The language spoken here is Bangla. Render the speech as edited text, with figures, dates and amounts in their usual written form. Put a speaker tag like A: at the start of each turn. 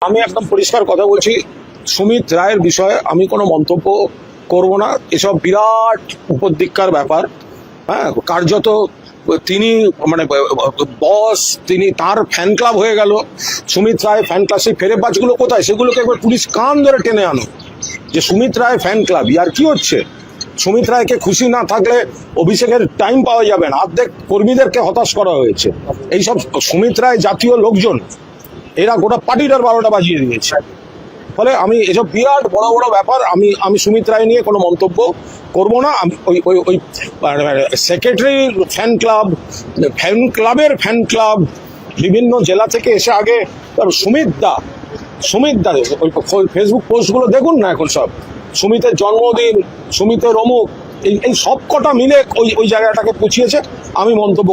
A: আমি একদম পরিষ্কার কথা বলছি, সুমিত রায়ের বিষয়ে আমি কোনো মন্তব্য করব না। এসব বিরাট উপদিক্কার ব্যাপার। হ্যাঁ, কার্যত তিনি মানে বস, তিনি তার ফ্যান ক্লাব হয়ে গেল। সুমিত রায় ফ্যান ক্লাব, সেই ফেরে বাজগুলো কোথায়? সেগুলোকে একবার পুলিশ কান ধরে টেনে আনো যে সুমিত রায় ফ্যান ক্লাব। ইয়ার কি হচ্ছে? সুমিত রায়কে খুশি না থাকলে অভিষেকের টাইম পাওয়া যাবে না। অর্ধেক কর্মীদেরকে হতাশ করা হয়েছে। এইসব সুমিত রায় জাতীয় লোকজন, এরা গোটা পার্টিটার 12টা বাজিয়ে দিয়েছে। ফলে আমি এসব বিরাট বড় বড় ব্যাপার, আমি সুমিত রায় নিয়ে কোনো মন্তব্য করব না। আমি ওই সেক্রেটারি ফ্যান ক্লাবের ফ্যান ক্লাব বিভিন্ন জেলা থেকে এসে আগে সুমিত দা ওই ফেসবুক পোস্টগুলো দেখুন না, এখন সব সুমিতের জন্মদিন, সুমিতের অমুক, এই সব কটা মিলে ওই জায়গাটাকে পুছিয়েছে। আমি মন্তব্য